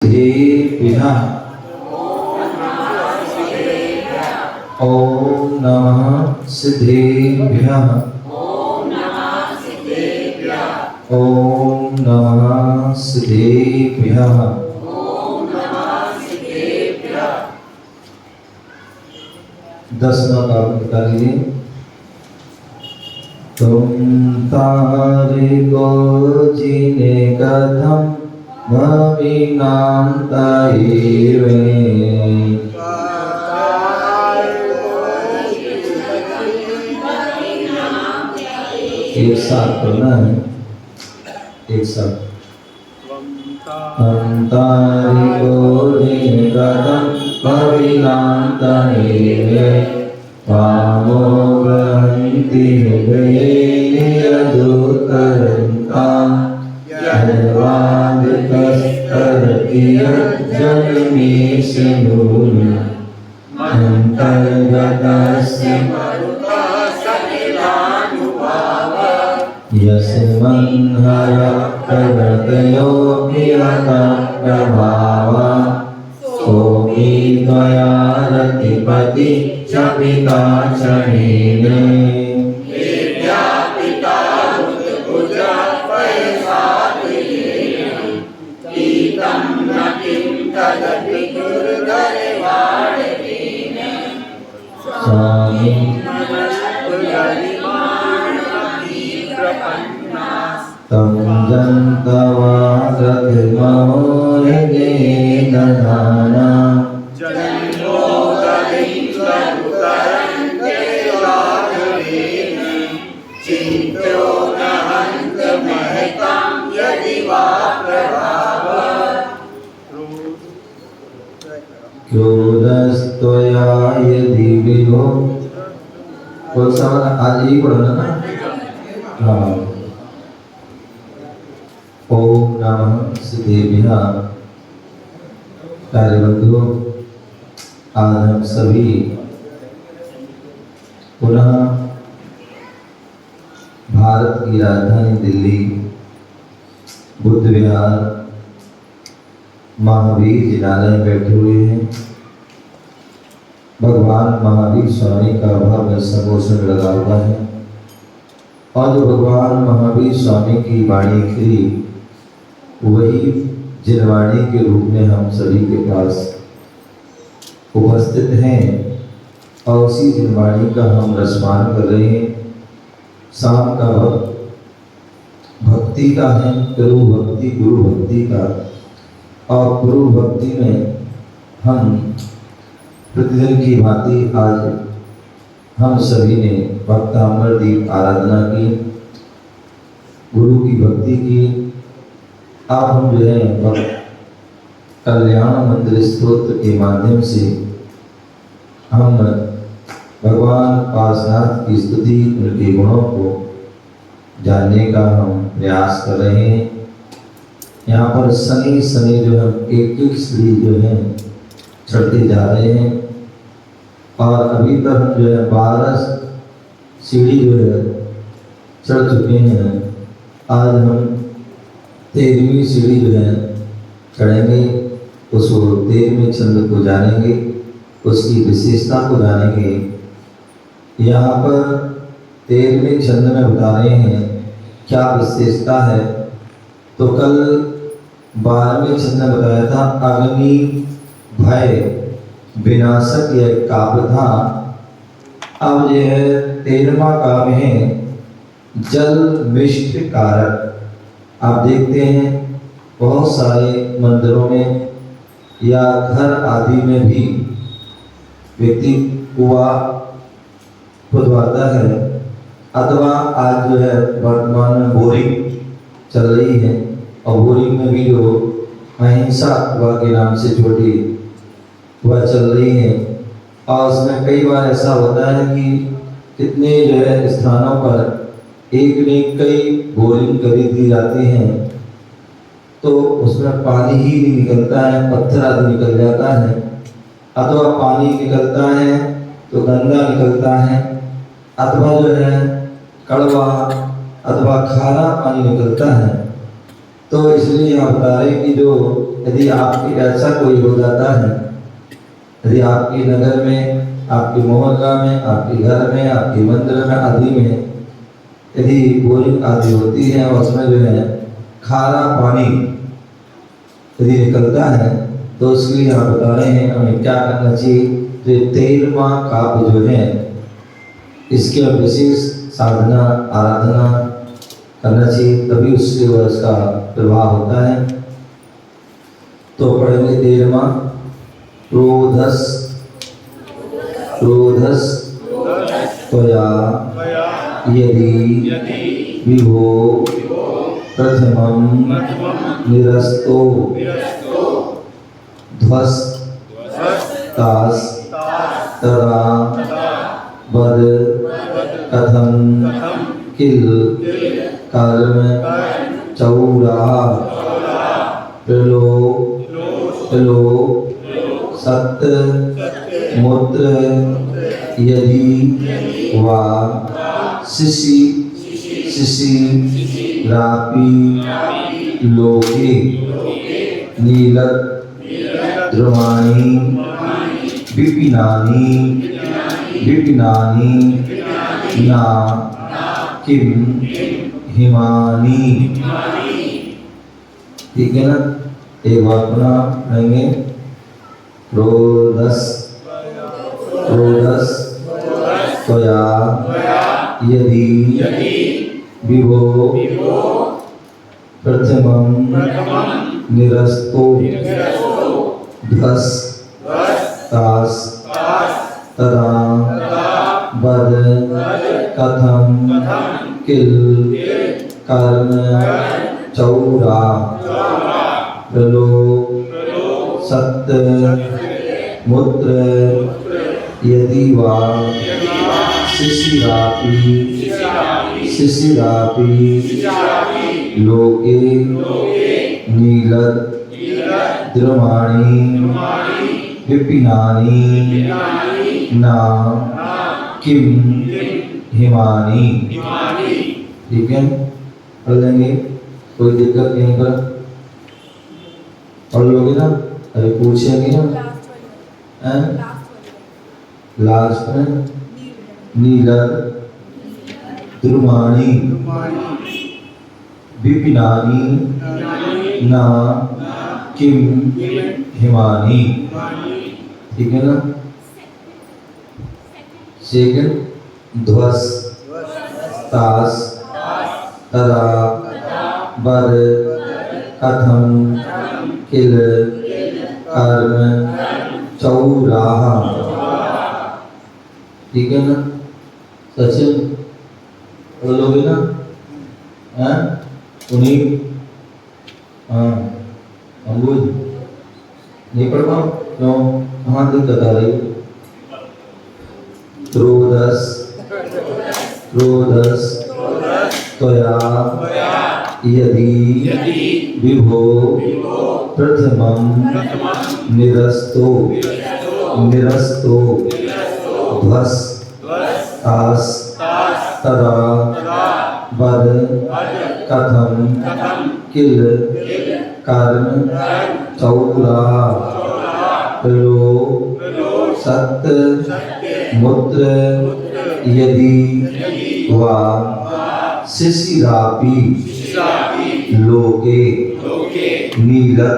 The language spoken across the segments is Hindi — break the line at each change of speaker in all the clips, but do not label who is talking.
सिद्धेभ्यः ओम नमः सिद्धेभ्यः ओम नमः सिद्धेभ्यः। 10वां काव्य निकालिए। तुम तारे को जीने कथम भविनाम ताईवे। एक साथ पढ़ना है, एक साथ। हम तारे को जीने कथम भविनाम ताईवे। पावो ग्रहन्ति नियदुतरन्तां यद्वाद कस्तरति यज्जननी सिंधूनि अन्तर्गतस्य मरुता सलिलानुभावः यस्मन्हर प्रगतयो प्रभावः सोऽपि त्वया रतिपति च पिता च हीने। विद्यापिता बुद्बुजा पयसादिहीनं पीतं न किं तदपि दुर्गरेवाणवीने। स्वामी तं जन्तवादधिमोहिने दधाना क्रोधस्त्वया यदि विभो। तो समझ आज ही पढ़ना ना। हाँ। ओम नमः सिद्धेभ्यः। प्यारे बंधुओं, आज हम सभी पुनः भारत की राजधानी दिल्ली बुद्ध विहार महावीर जिनालय में बैठे हुए हैं। भगवान महावीर स्वामी का भव्य संगोष्ठ लगा हुआ है और जो भगवान महावीर स्वामी की वाणी थी वही जिनवाणी के रूप में हम सभी के पास उपस्थित हैं और उसी जिनवाणी का हम रसपान कर रहे हैं। शाम का वक्त भक्ति का है, गुरु भक्ति गुरु भक्ति का। और गुरु भक्ति में हम प्रतिदिन की भांति आज हम सभी ने भक्तामर दीप आराधना की, गुरु की भक्ति की। अब हम जो है कल्याण मंत्र स्तोत्र के माध्यम से हम भगवान पार्शनाथ की स्तुति, उनके गुणों को जानने का हम प्रयास कर रहे हैं। यहाँ पर शनि जो है एक एक सीढ़ी जो है चढ़ते जा रहे हैं और अभी तक हम जो है 12 सीढ़ी जो है चढ़ चुके हैं। आज हम 13वीं सीढ़ी जो है चढ़ेंगे, उस 13वें छंद को जानेंगे, उसकी विशेषता को जानेंगे। यहाँ पर 13वें छंद में बता रहे हैं क्या विशेषता है। तो कल 12वें छंद में बताया था अग्नि भय विनाशक यह काव्य था। अब यह 13वां काव्य है जल मिष्ट कारक। आप देखते हैं बहुत सारे मंदिरों में या घर आदि में भी व्यक्ति कुआं खुदवाता है अथवा आज जो है वर्तमान में बोरिंग चल रही है और बोरिंग में भी जो अहिंसा कुआं के नाम से छोटी कुआं चल रही है। और उसमें कई बार ऐसा होता है कि कितने जो है स्थानों पर एक ने कई बोरिंग करी दी जाती हैं तो उसमें पानी ही नहीं निकलता है, पत्थर आदि निकल जाता है, अथवा पानी निकलता है तो गंदा निकलता है, अथवा जो है कड़वा अथवा खारा पानी निकलता है। तो इसलिए यहाँ बता रहे कि जो यदि आपके ऐसा कोई हो जाता है, यदि आपके नगर में, आपके मोहल्ला में, आपके घर में, आपके मंदिर में आदि में यदि बोरिंग आदि होती है और उसमें जो है खारा पानी यदि निकलता है, तो उसके लिए यहाँ बता रहे हैं हमें क्या करना चाहिए। तो 13वां काव्य जो है इसके विशेष साधना आराधना करना चाहिए, तभी उससे उसका प्रभाव होता है। तो पढ़ेंगे 13वां। क्रोधस क्रोधस त्वया यदि विभो प्रथमं निरस्तो ध्वस्तास तदा वद कथं किल कर्म चौरा प्रलो सत्य मूत्र यदि वा शिशि रापी लोके नीलत द्रुमाणी विपिनानी ना किम हिमानी। ठीक है ना, एक बार पुनः पढ़ेंगे। क्रोधस त्वया यदि विभो प्रथमं निरस्तो ध्वस्तास तदा वद कथं किल कर्म चौरा प्रलो सत्य मूत्र यदि वा शिशिरापि लोके नीलत द्रुमाणी विपिनानी ना किम हिमानी। ठीक है, पढ़ लेंगे, कोई दिक्कत नहीं पर पढ़ लोगे ना, अभी पूछेंगे ना। लास्ट में नीलत द्रुमाणी विपिनानी ना किम हिमानी। ठीक है ना। सेकंड ध्वस्तास तदा वद कथं किल कर्म चौराः। ठीक है ना, सचिन पढ़ लोगे ना? उन्हीं अंबुज नहीं पढ़ पाओ, क्यों, कहाँ दिक्कत आ रही? क्रोधस त्वया यदि विभो प्रथमं निरस्तो ध्वस्तास तदा वद कथं किल कर्म चौरा प्रलो सत्य मूत्र यदि वा शिशिरापि लोके नीलत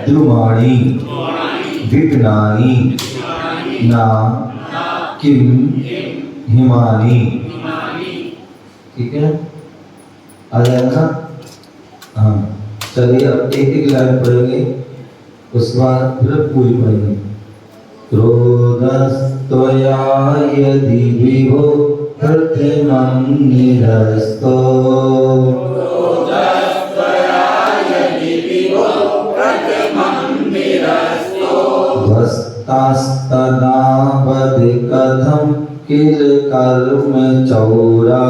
द्रुमाणी विपिनानी ना किम हिमानी। ठीक है, आ जाएगा ना? हाँ, चलिए अब एक एक लाइन पढ़ेंगे, उसके बाद फिर पूरी पढ़ेंगे। क्रोधस त्वया यदि विभो प्रथमं निरस्तो ध्वस्तास्तदा वद कथं किल कर्म चौरा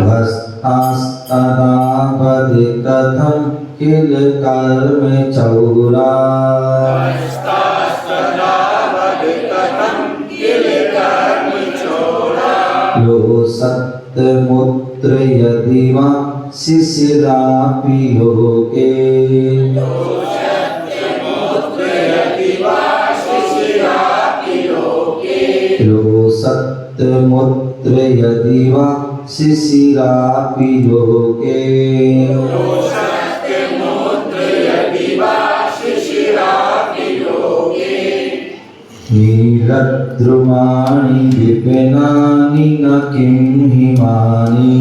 ध्वस्तास्तदा वद कथं किल कर्म चौरा लो सत्यमुत्र यदि वा शिशिरापि लोके लो सत्यमुत्र यदि वा शिशिरापि लोके नीलद्रुमाणि विपिनानि न किं हिमानि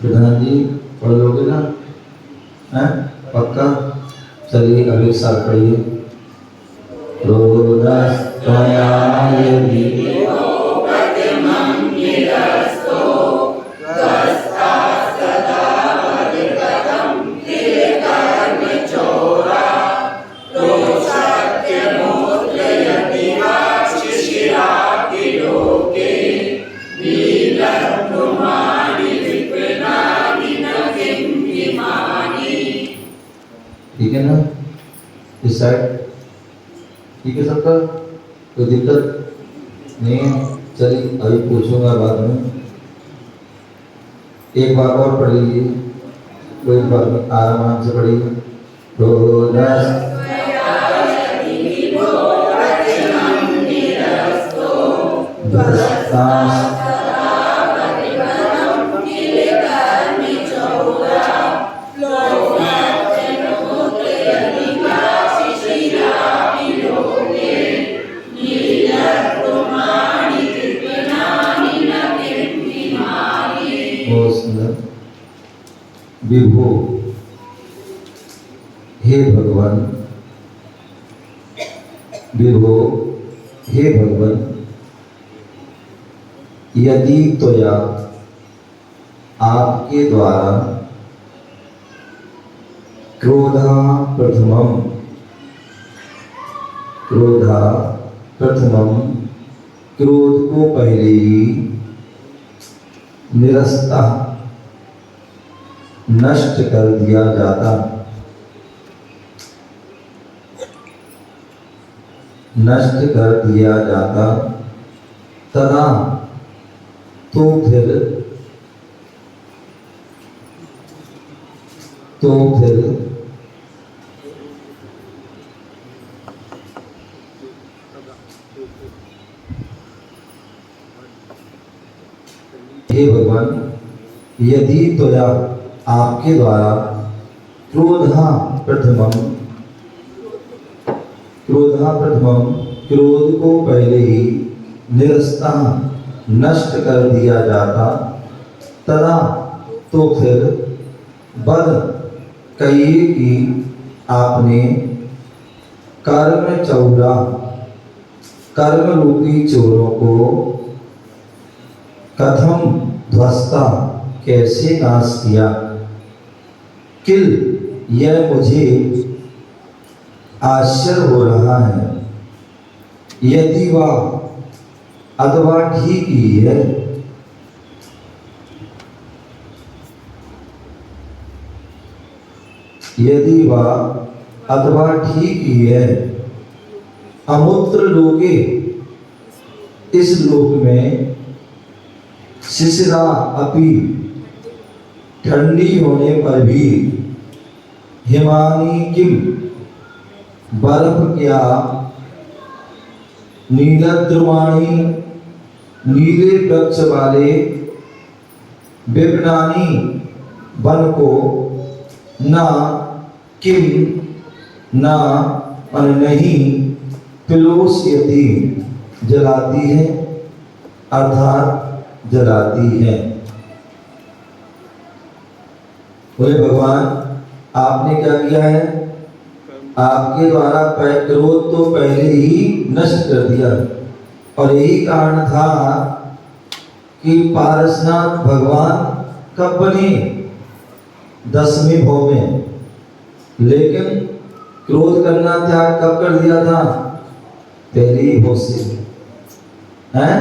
प्रधान जी पढ़ लोगे ना? हैं पक्का? चलिए अभी एक साथ पढ़िए। रोदस्त्वया यदि ठीक है ना? इस साइड ठीक है सबका? कोई दिक्कत नहीं है? चलिए अभी पूछूंगा बाद में। एक बार और पढ़ लीजिए, कोई बात नहीं, आराम से पढ़िए। विभो हे भगवान, विभो हे भगवान, यदि त्वया आपके द्वारा क्रोधा प्रथमम क्रोध को पहले ही निरस्ता नष्ट कर दिया जाता, तदा तो फिर हे भगवान, यदि त्वया आपके द्वारा क्रोधा प्रथमम क्रोध को पहले ही निरस्ता नष्ट कर दिया जाता, तदा तो फिर बद कहिए कि आपने कर्म रूपी चोरों को कथम ध्वस्ता कैसे नाश किया। किल यह मुझे आश्चर्य हो रहा है, यदि वह अथवा ठीक ही है, यदि वह अथवा ठीक ही है, अमुत्र लोके इस लोक में शिशिरा अपि ठंडी होने पर भी, हिमानी किम बर्फ क्या, नीलद्रुमाणी नीले वृक्ष वाले, विपनानी वन को, ना किम ना और नहीं, पिलोष्यति जलाती है, अर्थात जलाती है। बोले भगवान आपने क्या किया है, आपके द्वारा क्रोध तो पहले ही नष्ट कर दिया, और यही कारण था कि पारसनाथ भगवान कब बने, 10वें भव में, लेकिन क्रोध करना त्याग कब कर दिया था, पहले ही भव से हैं।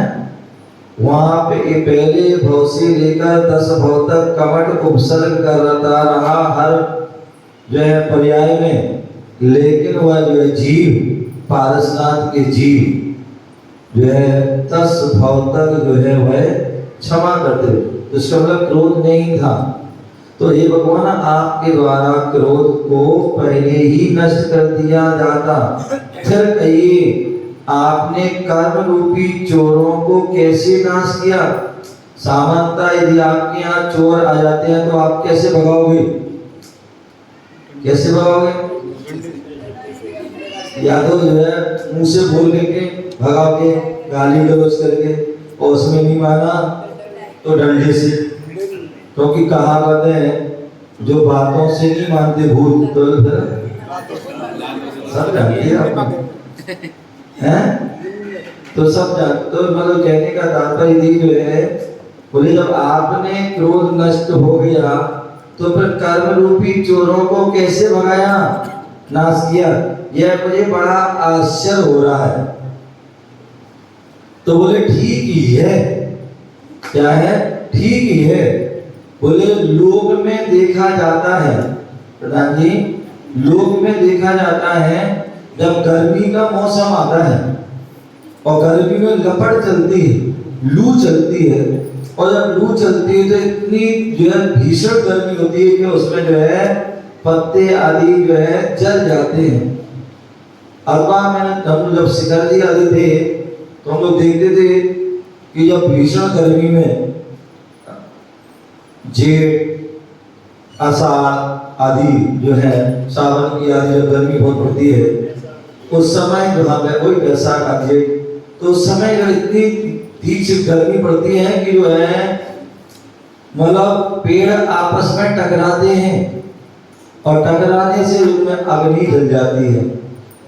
वहां पे पहले भव से लेकर 10 भव तक कमट उपसर्ग करता रहा, हर जो है पर्याय में, लेकिन वह जो है जीव, पारसनाथ के जीव जो है तस भवतक जो है वह क्षमा करते, तो इसका मतलब क्रोध नहीं था। तो हे भगवान, आपके द्वारा क्रोध को पहले ही नष्ट कर दिया जाता, फिर कहिए आपने कर्म रूपी चोरों को कैसे नाश किया? सामान्यतः यदि आपके यहाँ चोर आ जाते हैं तो आप कैसे भगाओगे? कैसे भगाओगे? या तो जो है मुंह से बोल के भगाओगे, गाली गलौज करके, और उसमें नहीं माना तो डंडे से, क्योंकि कहावत है जो बातों से नहीं मानते भूत तो सब जानते हैं आप हैं, तो सब जान, तो मतलब कहने का तात्पर्य जो है, बोले जब आपने क्रोध नष्ट हो गया तो फिर कर्म रूपी चोरों को कैसे भगाया, नाश किया? यह मुझे बड़ा आश्चर्य हो रहा है। तो बोले ठीक ही है। क्या है? ठीक ही है। बोले लोक में देखा जाता है प्रधान जी, लोक में देखा जाता है जब गर्मी का मौसम आता है और गर्मी में लपट चलती है, लू चलती है, और जब लू चलती है तो इतनी जो है भीषण गर्मी होती है कि उसमें जो है पत्ते आदि जो है जल जाते हैं। अरबा में हम जब शिखर जी आते थे तो हम लोग देखते थे कि जब भीषण गर्मी में जेठ आषाढ़ आदि जो है, सावन की आदि जब गर्मी बहुत पड़ती है उस समय जो हमें वही वैशाख का जेठ, तो उस समय जब इतनी तीव्र गर्मी पड़ती है कि जो है मतलब पेड़ आपस में टकराते हैं और टकराने से उनमें अग्नि जल जाती है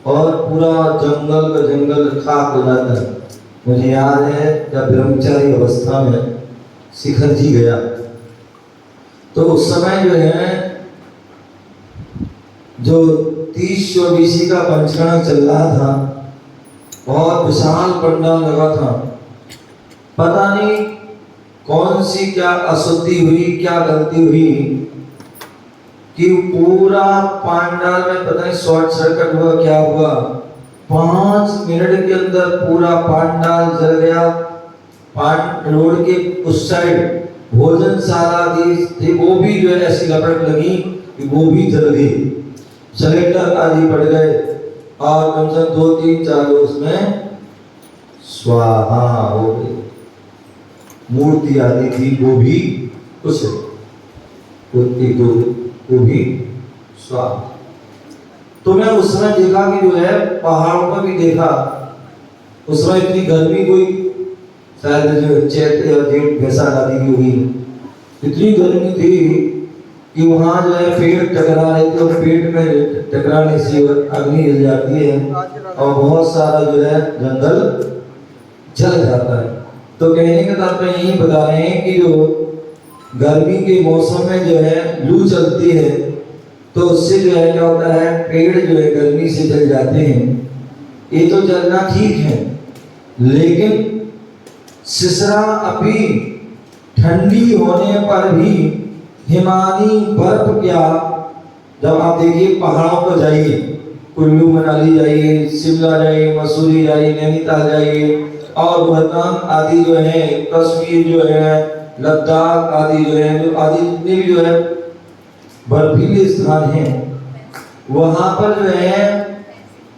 और पूरा जंगल का जंगल खाक हो जाता है। मुझे याद है जब ब्रह्मचारी अवस्था में शिखर जी गया तो उस समय जो है जो 30-24 का पंचकर्म चल रहा था, बहुत विशाल पंडाल लगा था। पता नहीं कौन सी क्या अशुद्धि हुई, क्या गलती हुई कि पूरा पंडाल में पता नहीं शॉर्ट सर्किट हुआ, क्या हुआ, 5 मिनट के अंदर पूरा पंडाल जल गया। रोड के उस साइड भोजनशाला थी, वो भी जो है ऐसी लपट लगी कि वो भी जल गई, सिलेंडर आदि पड़ गए और कम से कम 2-3-4 उसमें स्वाहा हो गई। मूर्ति आदि थी वो भी कुछ वो भी स्वाहा। तो मैं उस समय देखा कि जो है पहाड़ों पर भी देखा, उस समय इतनी गर्मी कोई शायद जो चैत या जेठ वैसा आदि की हुई, इतनी गर्मी थी कि वहाँ जो है पेड़ टकरा रहे थे और पेट में टकराने से अग्नि जल जाती है और बहुत सारा जो है जंगल जल जाता है। तो कहने का तात्पर्य यही बता रहे हैं कि जो गर्मी के मौसम में जो है लू चलती है तो उससे जो है क्या होता है, पेड़ जो है गर्मी से जल जाते हैं। ये तो जलना ठीक है, लेकिन सिसरा अभी ठंडी होने पर भी हिमानी बर्फ क्या, जब आप देखिए पहाड़ों पर जाइए, कुल्लू मनाली जाइए, शिमला जाइए, मसूरी जाइए, नैनीताल जाइए और रोहतांग आदि जो है, कश्मीर जो है, लद्दाख आदि जो है, जो आदि जितने भी जो है बर्फीले स्थान हैं, वहां पर जो है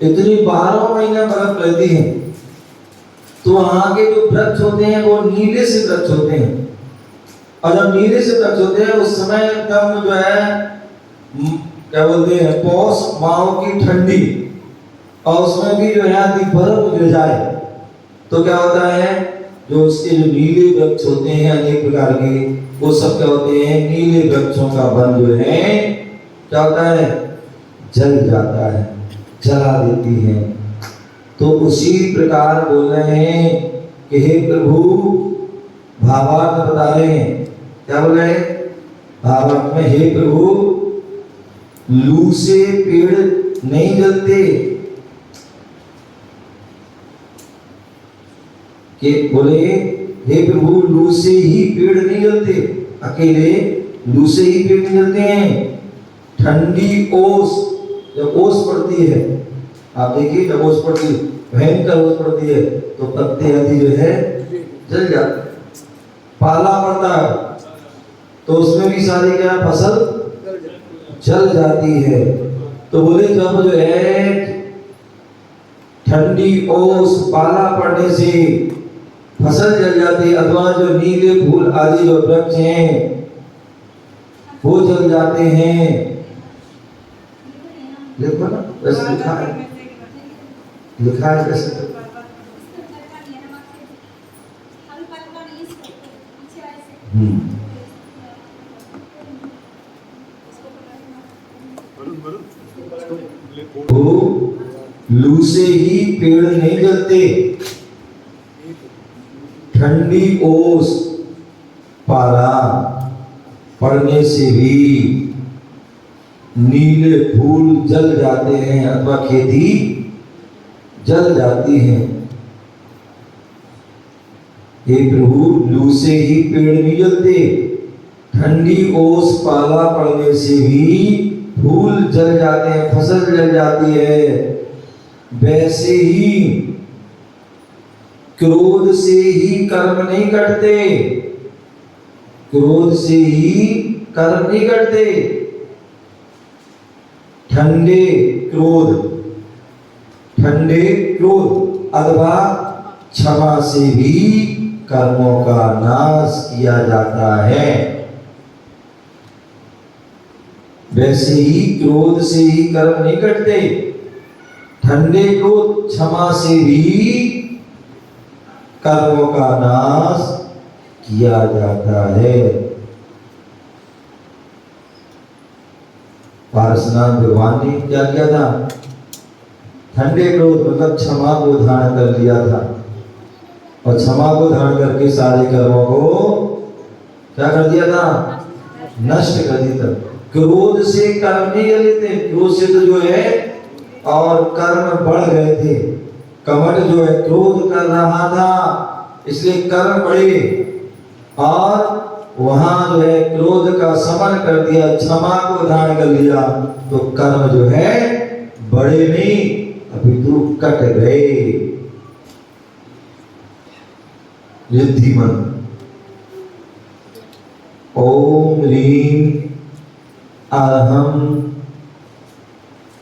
इतनी 12 महीने बर्फ रहती है। तो वहां के जो वृक्ष होते हैं वो नीले से वृक्ष होते हैं, और जब नीले से वृक्ष होते हैं उस समय एकदम जो है क्या बोलते हैं पौष माह की ठंडी, और उसमें भी जो है यदि बर्फ गिर जाए तो क्या होता है, जो उसके जो नीले वृक्ष होते हैं अनेक प्रकार के, वो सब क्या होते हैं, नीले वृक्षों का वन जो है क्या होता है, जल जाता है, जला देती है। तो उसी प्रकार बोल रहे हैं कि हे प्रभु, भावार्थ बता रहे हैं, क्या बोल रहे हैं भावार्थ में, हे प्रभु लू से पेड़ नहीं जलते, कि बोले हे प्रभु लू से ही पेड़ नहीं जलते, अकेले लू से ही पेड़ नहीं जलते हैं, ठंडी ओस, जब ओस पड़ती है, आप देखिए जब ओस पड़ती है, भयंकर ओस पड़ती है, तो पत्ते आदि जो है जल जाते। पाला पड़ता है तो उसमें भी सारी क्या फसल जल जाती है। तो बोले जब जो है ठंडी ओस, पाला पड़ने से फसल जल जाती है, अथवा जो नीले फूल आदि जो वृक्ष हैं वो जल जाते हैं। देखो ना वैसे लिखा है, लिखा है कैसे। तो लू से ही पेड़ नहीं जलते, ठंडी ओस, पाला पड़ने से भी नीले फूल जल जाते हैं, अथवा खेती जल जाती है। हे प्रभु, लू से ही पेड़ नहीं जलते, ठंडी ओस, पाला पड़ने से भी फूल जल जाते हैं, फसल जल जाती है। वैसे ही क्रोध से ही कर्म नहीं कटते, क्रोध से ही कर्म नहीं कटते। ठंडे क्रोध अथवा क्षमा से भी कर्मों का नाश किया जाता है। वैसे ही क्रोध से ही कर्म नहीं कटते, ठंडे क्रोध क्षमा से भी कर्मों का नाश किया जाता है। पारसनाथ भगवान ने क्या किया था? ठंडे क्रोध मतलब क्षमा को धारण कर लिया था, और क्षमा को धारण करके सारे कर्मों को क्या कर दिया था? नष्ट कर दिया था। क्रोध से कर्म नहीं कर लेते, क्रोध से तो जो है और कर्म बढ़ गए थे। कमठ जो है क्रोध कर रहा था, इसलिए कर्म बढ़े, और वहां जो है क्रोध का समन कर दिया, क्षमा को धारण कर लिया, तो कर्म जो है बढ़े नहीं, अपितु कट गए। रिद्धिमन ओम ह्रीं अहम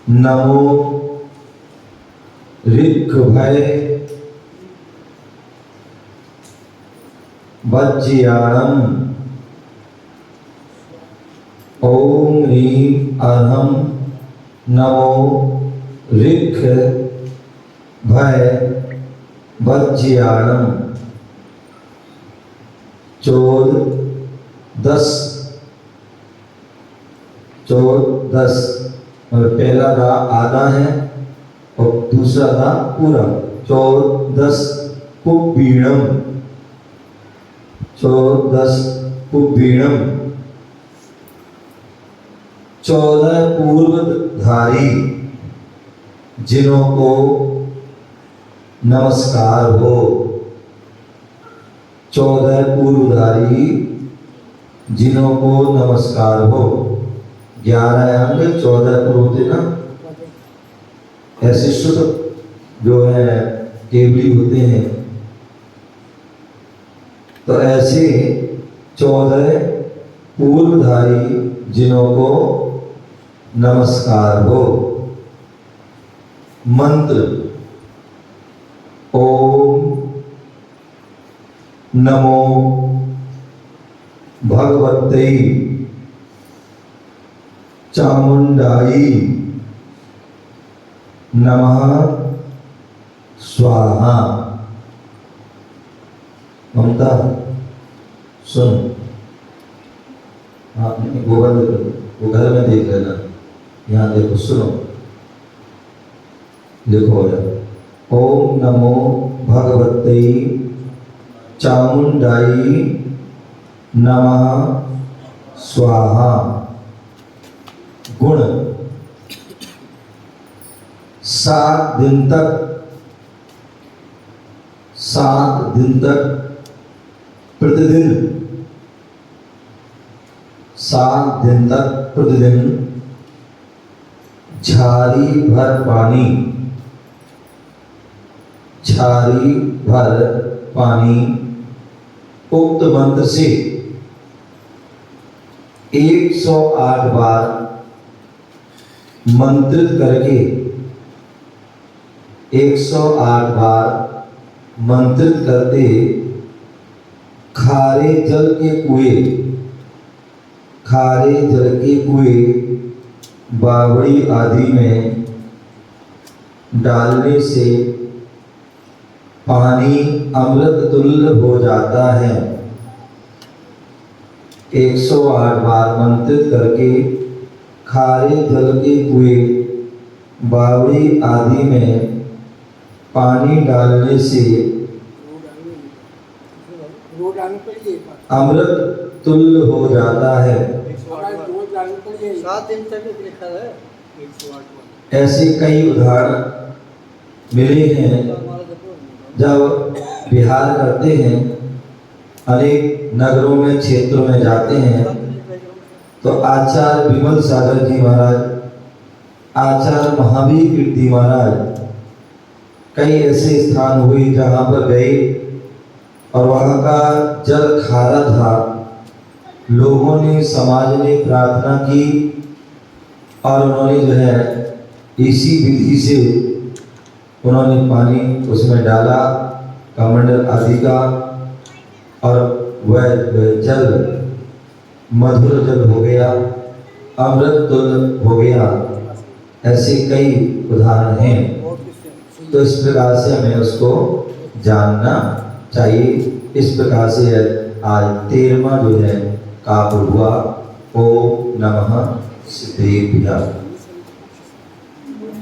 नमो ऋक्भय वज्रयाणम। ओम ह्रीं अहम नमो ऋक्भय वज्रयाणम। 14 और पहला दा आधा है और दूसरा दा पूरा। 14 पुब्बीणम, 14 पुब्बीणम। 14 पूर्वधारी जिन्हों को नमस्कार हो। 14 पूर्वधारी जिन्हों को नमस्कार हो। 11 अंग 14 पूर्व थे ना, ऐसे शुद्ध जो है केवली होते हैं, तो ऐसे 14 पूर्वधारी जिन्हों को नमस्कार हो। मंत्र ओम नमो भगवते चामुंडाई नमः स्वाहा। ममता सुन, आपने वो बंद कर दो, वो घर में देख लेना, यहाँ देखो, सुनो, लिखो। ओम नमो भगवते चामुंडाई नमः स्वाहा। गुण 7 दिन तक प्रतिदिन 7 दिन तक प्रतिदिन छारी भर पानी, छारी भर पानी उक्त मंत्र से 108 बार मंत्रित करके 108 बार मंत्रित करते खारे जल के कुएं बावड़ी आदि में डालने से पानी अमृत तुल्य हो जाता है। 108 बार मंत्रित करके खारे जल के कुएं बावड़ी आदि में पानी डालने से अमृत तुल्य हो जाता है।
7 दिन तक लिखा है।
ऐसे कई उदाहरण मिले हैं। जब विहार करते हैं, अनेक नगरों में क्षेत्रों में जाते हैं, तो आचार्य विमल सागर जी महाराज, आचार्य महावीर कीर्ति महाराज, कई ऐसे स्थान हुए जहाँ पर गए और वहाँ का जल खारा था। लोगों ने, समाज ने प्रार्थना की और उन्होंने जो है इसी विधि से उन्होंने पानी उसमें डाला, कमंडल आदि का, और वह जल मधुर जल हो गया, अमृत तुल्य हो गया। ऐसे कई उदाहरण हैं। तो इस प्रकार से हमें उसको जानना चाहिए। इस प्रकार से आज 13वां जो है काव्य हुआ। ओम नमः सिद्धेभ्यः।